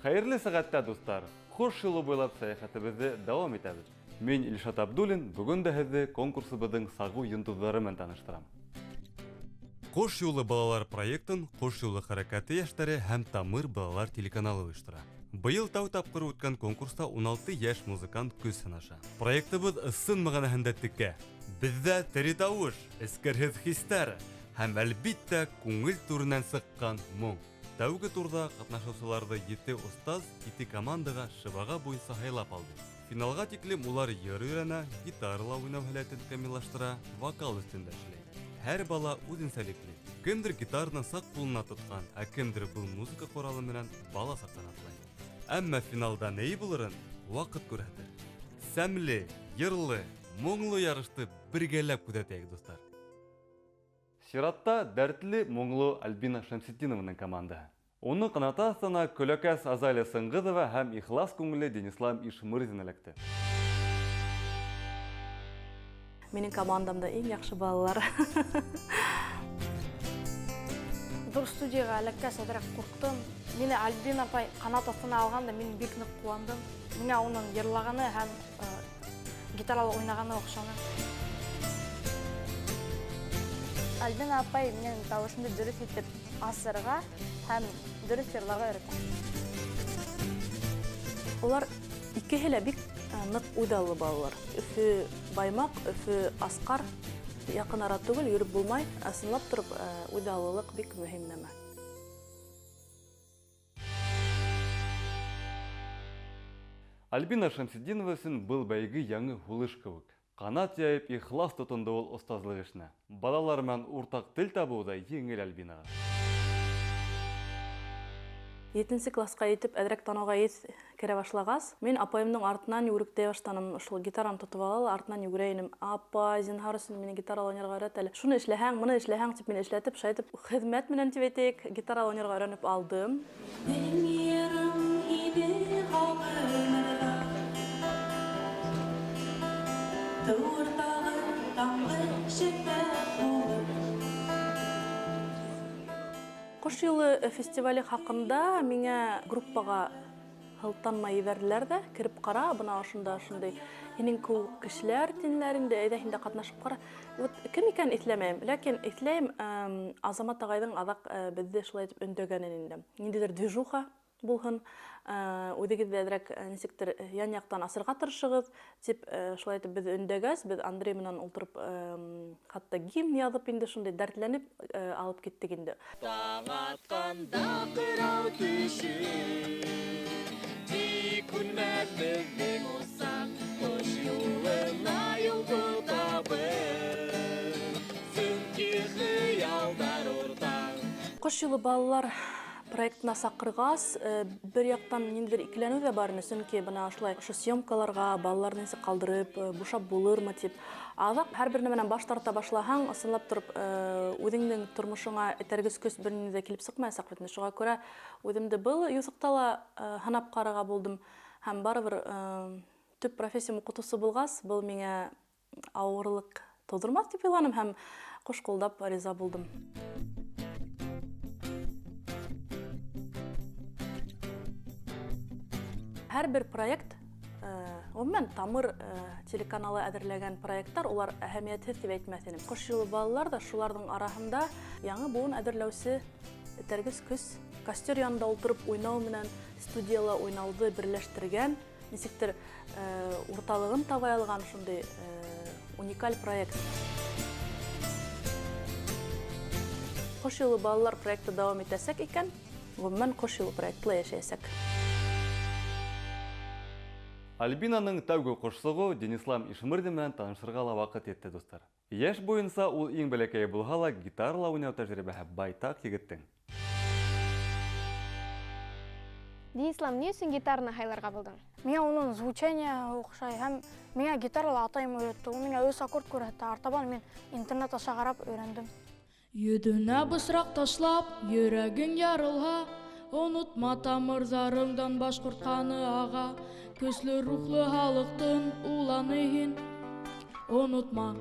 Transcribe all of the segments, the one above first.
Хәерле сәгатьтә, дуслар. Хуш юлы буйлап сәяхәтебезне дәвам итәбез. Мин Илшат Абдуллин, бүген дә һезне конкурсыбызның сагу йондызлары белән таныштырам. Хуш юлы балалар проектын Хуш юлы хәрәкәте яшьләре һәм Тамыр балалар телеканалы оештыра. Быел тау тапкыр үткән конкурста 16 яшь музыкант күз сынаша. Проектыбыз ысын мәгънәһендә текә. Бездә тере тавыш, эскерһез хистәр һәм әлбиттә күңел түреннән сыккан моң. Тәүге турда катнашучыларны 7 устаз 2 командага шыбага буенча хайлап алды. Финалга тиклем улар йыр өйрәнә, гитарала уйнау һәләтен камиллаштыра, вокал өстендә эшләй. Һәр бала үзенчәлекле. Кемдер гитарны сак кулына тоткан, ә кемдер бу музыка коралы белән бала сактан атлай. Әмма финалда нәй булырын вакыт күрһәтер. Сәмле, йырлы, моңлы ярышты бергәләп күзәтәйек, дуслар. Сиратта дәртле, моңлы Альбина Шәмсетдинованың команда. Уны канаты астына көләкәс Азалия Сыңгыҙова һәм ихлас күңелле Денислам Ишмырзин эләкте. Минең командамда иң яхшы балалар. Dur студияға әләккәс әдірек қорқтым. Мені Альбина апай қанат астына алғанда мен бик нык қуандым. Миңа оның йырлағаны һәм гитаралы ойнағаны оҡшаны. Альбина апай менің тауышымды дөрес итеп асырға һәм дөрес йырларға өйрәтә. Улар икеһе лә бик нык уйдалы балалар. Өфө Баймак, Өфө Аскар якын ара түгел, йөрөп булмай, ысынлап торып, уйдалылык бик мөһим нәмә. Альбина Шәмсетдинова өсөн был бәйге яңы һулыш кебек. Канат яйып, ихлас тотынды ул остазлык эшенә. Балалар белән уртак тел табу да еңел Альбинага. 7-нче класска итеп әдрәк тануга керә башлагас, мин апайымның артынан йөгереп баштаным, шул гитараны тотып алалар, артынан йөгерәйнем. Апа, зинһар өчен мине гитара уйнарга өйрәт әле. Шуны эшләһәң, моны эшләһәң дип мине эшләтеп, шайтып, хезмәт менән дип әйтәйек, гитара уйнарга өйрәнеп алдым. Кош юлы фестивале хакында миңа группага хылтанмай ебәрделәр дә, кирип кара, бына ошында шундый һинең күп кешеләр тинләрендә әйдәһендә катнашып кара. Вот кем икән итләмәйм, ләкин итләйм Азамат агайның адак бездә шулай итеп өндәгәнен инде. Ниндидер движуха булһын, үдегез әдрәк нисектер ян-яктан асырга тырышыгыз, дип шулай итеп без өндәгәс, без Андрей менән ултырып хатта гимн язып инде шундый дәртләнеп алып киттек инде. Таң атканда кырау төшү, тик күнмәс безнең усак, кош юлына юл табып, сөнки хыялдар уртак. Кош юлы балалар проектына сакыргас, бер яктан ниндидер икеләнү дә бар, сөнки бына шулай ошо съемкаларга балаларны калдырып, бушап булырмы дип. Адак һәрбер нәмәнән баш тарта башлаһаң, ысынлап торып, үзеңнең тормышыңа этәргес көс бер нидә килеп сыкмаячак бит. Шуңа күрә үземдә был юсыкта ла һанап карага булдым. Һәм барыбер төп профессия укытучысы булгас, был миңа авырлык тудырмас дип уйланым һәм кош кулдап риза булдым. Һәр бер проект, гомумән Тамыр телеканалы әзерләгән проекттар, улар әһәмиятһез дип әйтмәс идем. Кош юлы балалар да шуларның арасында яңа буын әзерләүче этәргес көс, костер янында утырып уйнау менән студияла уйнауды берләштергән, нисектер урталыгын табай алган шундый уникаль проект. Кош юлы балалар проекты дәвам итәсәк икән, гомумән кош юлы проектлы яшәсәк. Альбинаның тәүге кошсыгы Денислам Ишмырзин белән танышырга ла вакыт етте, дуслар. Яшь буенча ул иң бәләкәй булһа ла гитарала уйнау тәҗрибәһе байтак егеттең. Денислам, ни өчен гитараны хайларга булдың? Миңа оның звучание оҡшай һәм миңа гитарала атайым өйрәтте. Ул миңа 3 аккорд күрһәтте. Артабан мин интернет аша карап өйрәндем. Йөҙөнә бысраҡ ташлап, йөрәгең ярылһа, онотма тамырҙарыңдан башҡортканы аға. Көслө рухлы халыҡтың уланы һин, онотма.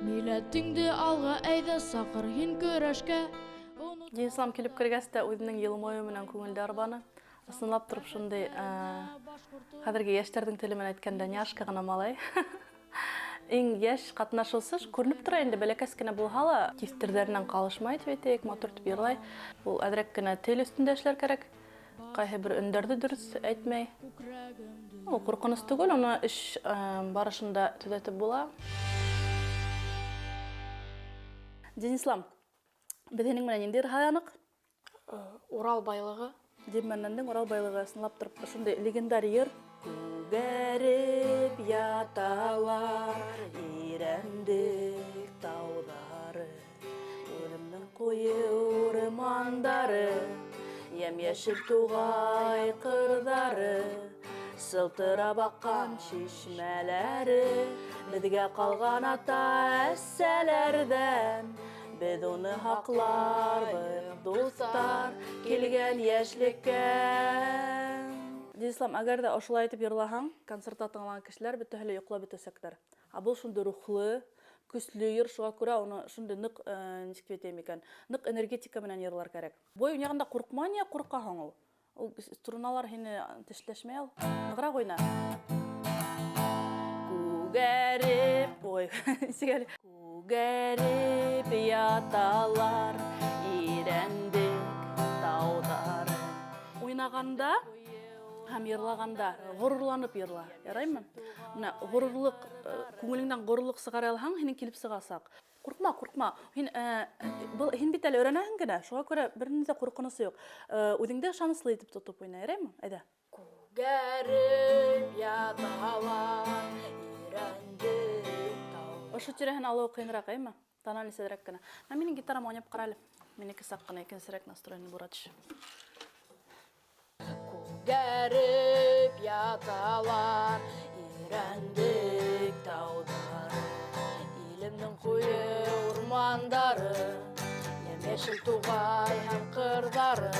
Милләтеңде алға әйҙә саҡыр һин көрәшкә. Денислам килеп кергәстә үзенең елмаю менән күңелдә арбаны. Ысынлап торып шундый хәзерге яшьләрнең теле менән әйткәндә няшка гына малай. Иң яшь катнашучы күренеп тора инде, бәләкәс кенә булһа ла, кистерҙәренән калышмай дип әйтәйек, матур итеп йырлай. Ул әҙерәк кенә тел өстөндә эшләр кәрәк. Кайһы бер өндәрҙе дөрөс әйтмәй. Ул ҡурҡыныс түгел, уны эш барышында төҙәтеп була. Денислам, беҙ һинең менән ниндәй һаяныҡ? Урал байлығы. Демәннәндең Урал байлығы ысынлап торып, шундай легендар йыр. Күгәреп яталар ирәндек тауҙары, үлемнең ҡуйы урмандары, йәм-йәшел туғай ҡырҙары, сылтырап аҡҡан шишмәләре, беҙгә ҡалған ата-әсәләрҙән. Беҙ уны һаҡларбыҙ, дуҫтар, килгән йәшлеккә. Денислам, әгәр дә ошолай итеп йырлаһаң, концертта тыңлаған кешеләр бөтәһе лә йоҡлап бөтәсәктәр. Ә был шундай рухлы, көслө йыр, шуға күрә уны шундай ныҡ, нисек әйтәйем икән, ныҡ энергетика менән йырлар кәрәк. Бой уйнағанда ҡурҡма, ниңә ҡурҡаһың ул? Ул струналар һине тешләшмәй ул. Нығыраҡ уйна. Күгәреп, ой, нисек әле? Күгәреп яталар ирәндек тауҙары. Уйнағанда һәм йырлағанда ғорурланып йырла, яраймы? Менә ғорурлык, күңелеңдән ғорурлык сығара алһаң, һинең килеп сығасаҡ. Ҡурҡма, ҡурҡма. Һин бит әле өйрәнәһең генә, шуға күрә бер ниндәй ҡурҡынысы юҡ. Үҙеңде ышаныслы итеп тотоп уйна, яраймы? Әйҙә. Күгәреп яталар ирәндек тауҙары. Ошо тирәһен алыу ҡыйыныраҡ, әйме? Тональнесәҙерәк кенә. Минең гитарам ойнап ҡара әле. Минеке саҡ ҡына икенсерәк настроение буратыш. Күгәреп яталар ирәндек тауҙары, илемнең ҡуйы урмандары, йәм-йәшел туғай һәм ҡырҙары,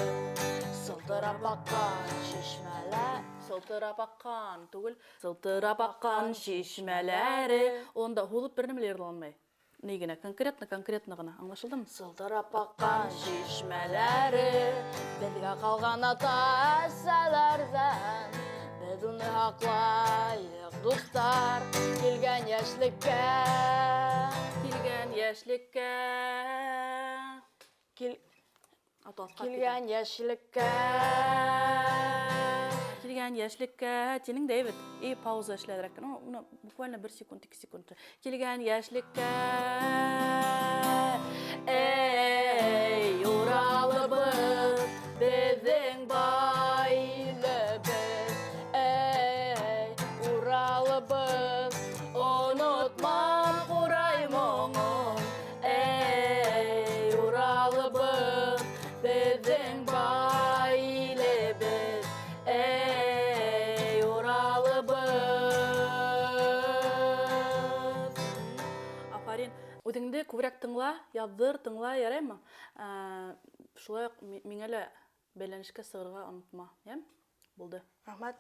сылтырап аҡҡан шишмәләр, сылтырап аҡҡан түгел, сылтырап аҡҡан шишмәләре. Онда һуҙып бер нәмә лә йырламай. Ни генә, конкретно ғына, аңлашылдымы? Сылтырап аҡҡан шишмәләре, беҙгә ҡалған ата-әсәләрҙән, беҙ уны һаҡлайыҡ, дуҫтар, килгән йәшлеккә. Килгән йәшлеккә. Килгән йәшлеккә. Килгән йәшлеккә. Тинең дә бит. И пауза эшләдерәк. Уны буквально 1 секунд, 2 секунд. Килгән йәшлеккә. Эй, Уралыбыҙ, беҙҙең байлыбыҙ. Эй, Уралыбыҙ, онотмам ҡурай моңон. Эй, Уралыбыҙ, беҙҙең байлыбыҙ. Эй, Уралыбыҙ. Афарин, үҙеңде күберәк тыңла, яҙҙыр, тыңла, яраймы? Шулай уҡ миңә лә бәйләнешкә сығырға онотма, йәм? Булды. Рәхмәт.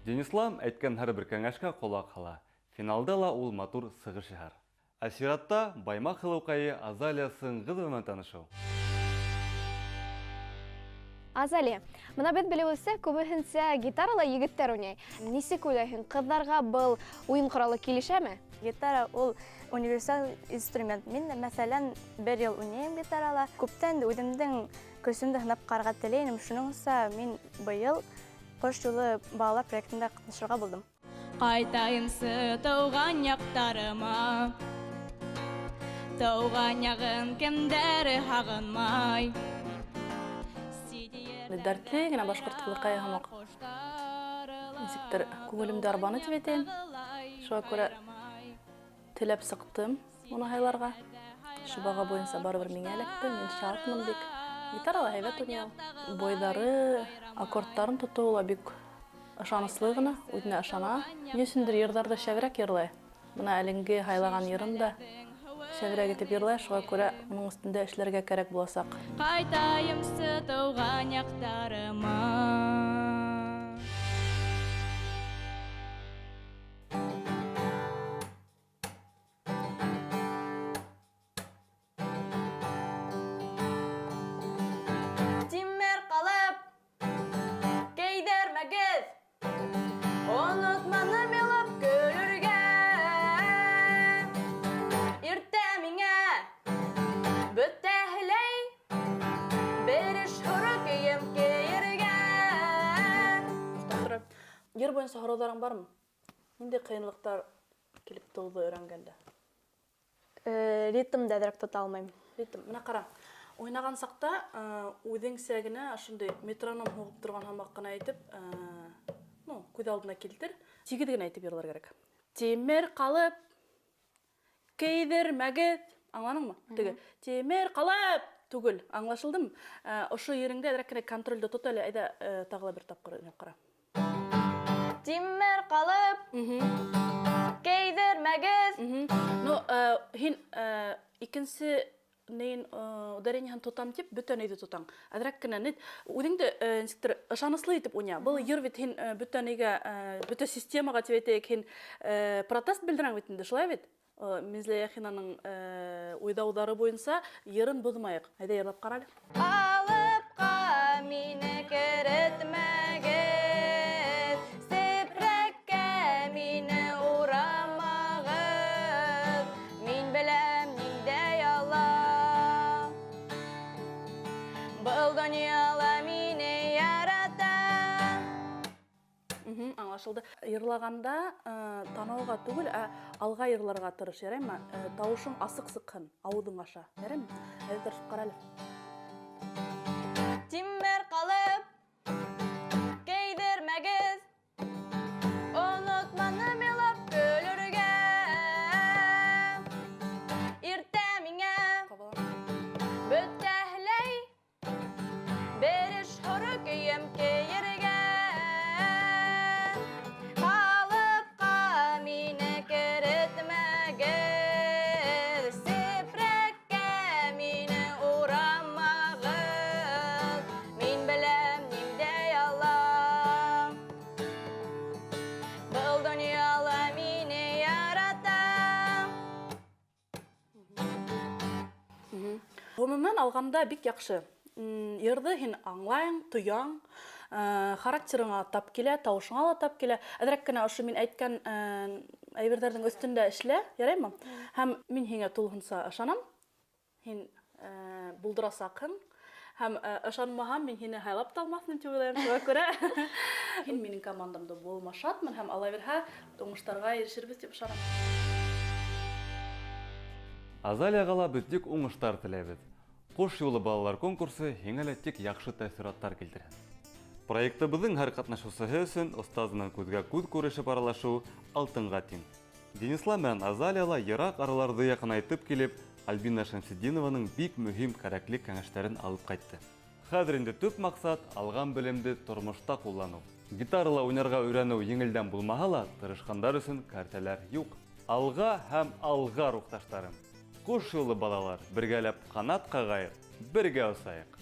Денислам әйткән һәр бер кәңәшкә ҡолаҡ һала. Финалда ла ул матур сығыш яһар. Ә сиратта Баймаҡ һылыуҡайы Азалия Сыңғыҙова менән танышыу. Азалия, бына беҙ белеүебеҙсә, күбеһенсә гитарала егеттәр уйнай. Нисек уйлайһың, ҡыҙҙарға был уйын ҡоралы килешәме? Гитара ул универсал инструмент. Мин, мәсәлән, 1 йыл уйнайым гитарала. Күптән үҙемдең көсөмдө һынап ҡарарға теләйем. Шуныңса мин быйыл Ҡош юлы балалар проектында ҡатнашырға булдым. Ҡайтайымсы тыуған яҡтарыма, тыуған яғын кемдәре һағынмай. Дәртле генә башҡорт ҡылыҡайы һымаҡ. Нисектер күңелемде арбаны тип әйтәйем. Шуға күрә теләп сыҡтым уны һайларға. Шубаға буйынса барыбер миңә эләкте, мин шатмын бик. Гитарала һәйбәт уйнай. Бойҙары, аккордтарын тотоуы ла бик ышаныслы ғына, үҙенә ышана. Ни өсөндөр йырҙарҙы шәберәк йырлай. Бына әлеңге һайлаған йырын да шәберәк итеп йырлай, шуға күрә уның өҫтөндә эшләргә кәрәк буласаҡ. Ҡайтайымсы тыуған яҡтарыма. боюнча сорауларың бармы? Нинде кыйынлыктар келип туулду өйрөнгөндө? Ритмди әзерәк тота алмайм. Ритм, мына кара. Ойнаган сакта үҙең сәгенә ошондой метроном һугып торган һамак кына әйтеп, күҙ алдына килтер. Тигеҙ генә әйтеп йырлар кәрәк. Тимер ҡалып, кейҙермәгеҙ. Аңланыңмы? Теге тимер ҡалып түгел. Аңлашылдымы? Ошо ереңдә әҙерәк кенә контролде тот әле. Әйҙә тағы ла бер тапҡыр уйнап ҡара. Тимер ҡалып, кейҙермәгеҙ. Ну, һин икенсе неин ударениеһын тотам тип, бөтөн өйҙө тотаң. Әҙерәк кенә нет, үҙеңде нисектер ышаныслы итеп уйна. Был йыр бит һин бөтөн өйгә, бөтөн системаға тип әйтәйек, һин протест белдерәң бит инде, шулай бит? Мизлә Яхинаның уйдаудары буйынса йырын боҙмайыҡ. Әйҙә йырлап ҡара әле. Алыпҡа мине керетмәгеҙ, сепрәккә мине урамағыҙ, мин беләм ниндә яла. Был донъяла мине ярата. Аңлашылды. Йырлағанда танауға түгел, алға йырларға тырыш, яраймы? Тауышың асыҡ сыҡһын, ауыҙың аша. Яраймы? Әйҙә тырышып ҡара әле. Тимер ҡалып, кейҙермәгеҙ, онотманым илап көлөргә. Иртә миңә бөтәһләй береш һоро көйөм кейергә. Ҡалыпҡа мине керетмәгеҙ, сепрәккә мине урамағыҙ, мин беләм ниндә яла. Был донъяла мине ярата. Ғөмүмән алғанда бик яҡшы. Йырҙы һин аңлайың, тояң, характерыңа тап килә, тауышыңа ла тап килә. Әҙерәк кенә ошо мин әйткән әйберҙәрҙең өҫтөндә эшлә, яраймы? Һәм мин һиңә тулыһынса ышанам. Һин булдырасаҡһың. Һәм ышанмаһам, мин һине һайлап та алмаҫмын тип уйлайым. Шуға күрә һин минең командамда булма шатмын һәм ала бирһә, уңыштарға ирешербеҙ тип ышанам. Азалияға ла беҙ тик уңыштар теләйбеҙ. Ҡош юлы балалар конкурсы һиңә лә тик яҡшы тәьҫораттар килтерһен. Проектыбыҙҙың һәр ҡатнашыусыһы өсөн остаз менән күҙгә күҙ күрешеп аралашыу алтынға тиң. Денисла менән Азалия ла йыраҡ араларҙы яҡынайтып килеп, Альбина Шәмсетдинованың бик мөһим кәрәкле кәңәштәрен алып ҡайтты. Хәҙер инде төп маҡсат алған белемде тормошта ҡулланыу. Гитарала уйнарға өйрәнеү еңелдән булмаһа ла, тырышҡандар өсөн кәртәләр юҡ. Алға һәм алға рухташтарым. Ҡош юлы балалар, бергәләп ҡанат ҡағайыҡ, бергә осайыҡ.